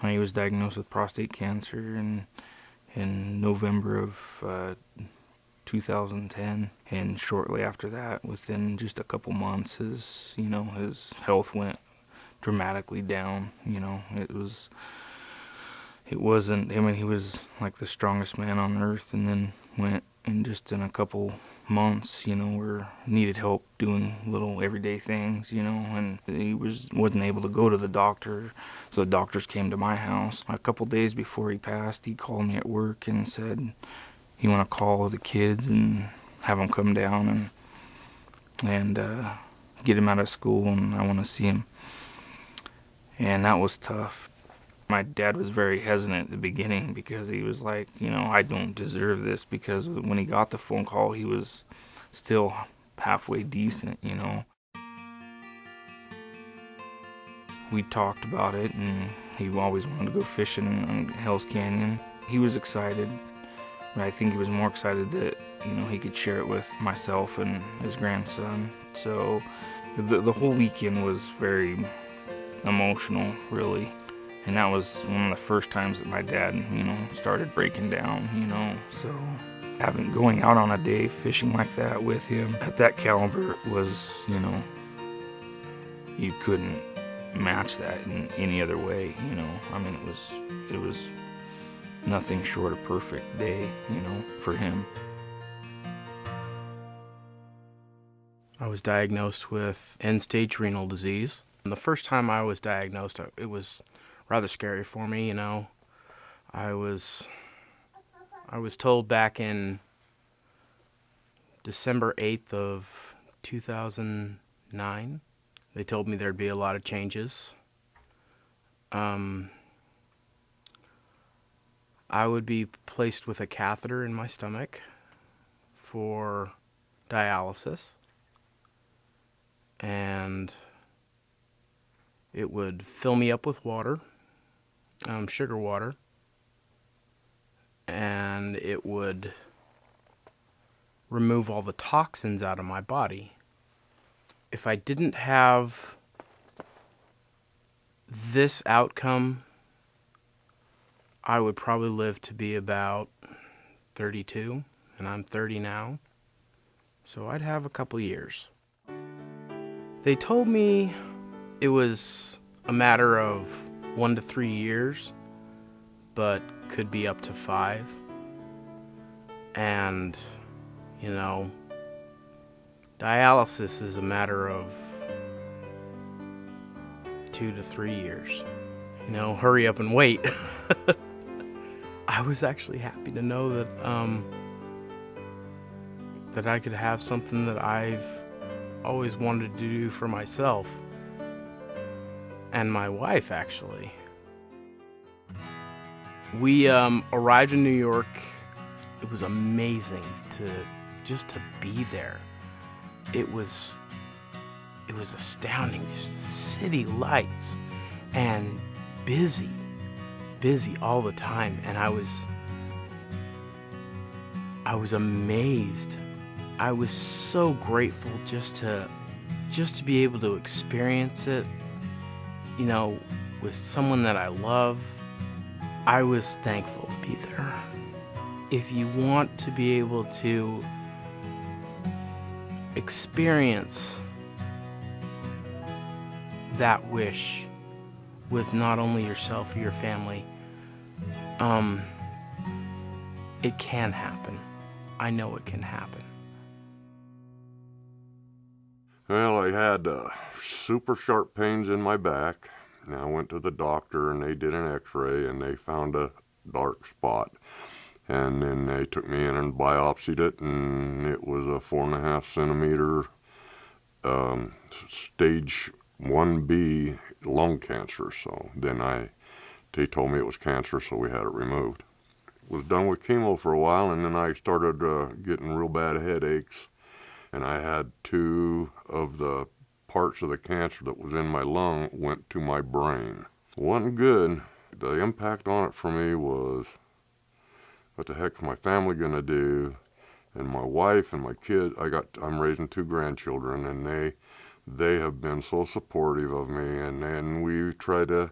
He was diagnosed with prostate cancer in November of 2010, and shortly after that, within just a couple months, his health went dramatically down. It wasn't. I mean, he was like the strongest man on earth, and then went and just in a couple months, where needed help doing little everyday things, and he wasn't able to go to the doctor, so the doctors came to my house. A couple days before he passed, he called me at work and said, "You want to call the kids and have them come down and get him out of school, and I want to see him." And that was tough. My dad was very hesitant at the beginning because he was like, I don't deserve this, because when he got the phone call, he was still halfway decent. We talked about it, and he always wanted to go fishing on Hell's Canyon. He was excited, but I think he was more excited that, he could share it with myself and his grandson. So the whole weekend was very emotional, really. And that was one of the first times that my dad, started breaking down, So going out on a day fishing like that with him at that caliber was, you couldn't match that in any other way, I mean, it was nothing short of perfect day, for him. I was diagnosed with end-stage renal disease. And the first time I was diagnosed, it was rather scary for me, I was told back in December 8th of 2009, they told me there'd be a lot of changes. I would be placed with a catheter in my stomach for dialysis, and it would fill me up with water, sugar water, and it would remove all the toxins out of my body. If I didn't have this outcome, I would probably live to be about 32, and I'm 30 now, so I'd have a couple years. They told me it was a matter of 1 to 3 years, but could be up to 5. And, dialysis is a matter of 2 to 3 years. Hurry up and wait. I was actually happy to know that I could have something that I've always wanted to do for myself. And my wife, actually. We arrived in New York. It was amazing to be there. It was astounding. Just city lights and busy all the time. And I was amazed. I was so grateful just to be able to experience it. With someone that I love. I was thankful to be there. If you want to be able to experience that wish with not only yourself or your family, it can happen. I know it can happen. Well, I had super sharp pains in my back. And I went to the doctor, and they did an x-ray, and they found a dark spot. And then they took me in and biopsied it, and it was a 4.5 centimeter stage 1B lung cancer. So then they told me it was cancer, so we had it removed. Was done with chemo for a while, and then I started getting real bad headaches. And I had 2 of the parts of the cancer that was in my lung went to my brain. Wasn't good. The impact on it for me was, what the heck is my family going to do? And my wife and my kids, I'm raising 2 grandchildren, and they have been so supportive of me. And then we try to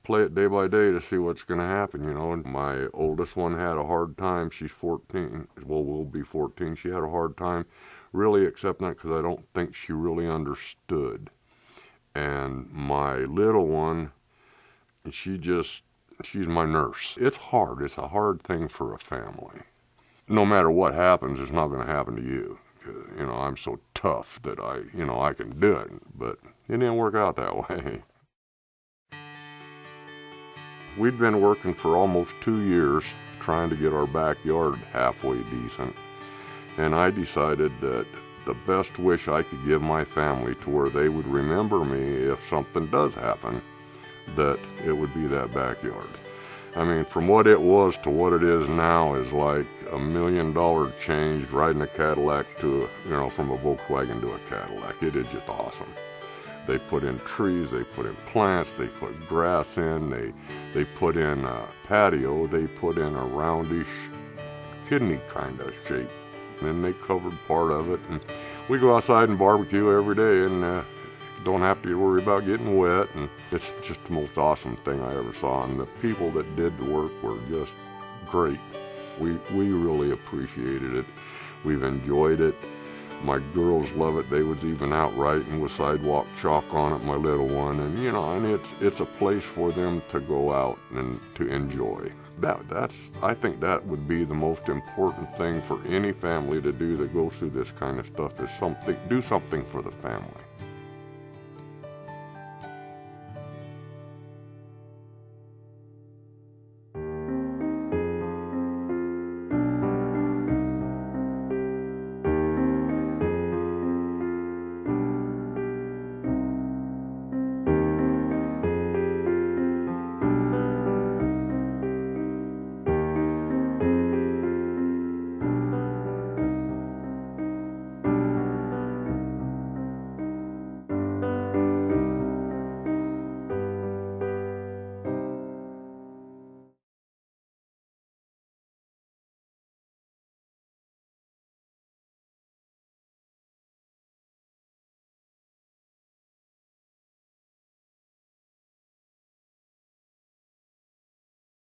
play it day by day to see what's going to happen, you know. And my oldest one had a hard time. She's 14. Well, will be 14. She had a hard time really accepting it because I don't think she really understood. And my little one, she's my nurse. It's hard. It's a hard thing for a family. No matter what happens, it's not going to happen to you. You know, I'm so tough that I can do it. But it didn't work out that way. We'd been working for almost 2 years trying to get our backyard halfway decent. And I decided that the best wish I could give my family to where they would remember me if something does happen, that it would be that backyard. I mean, from what it was to what it is now is like $1 million change riding a Cadillac from a Volkswagen to a Cadillac. It is just awesome. They put in trees, they put in plants, they put grass in, they put in a patio, they put in a roundish kidney kind of shape. And then they covered part of it. And we go outside and barbecue every day and don't have to worry about getting wet. And it's just the most awesome thing I ever saw. And the people that did the work were just great. We really appreciated it. We've enjoyed it. My girls love it. They was even out writing with sidewalk chalk on it, my little one. And it's a place for them to go out and to enjoy. I think that would be the most important thing for any family to do that goes through this kind of stuff, is do something for the family.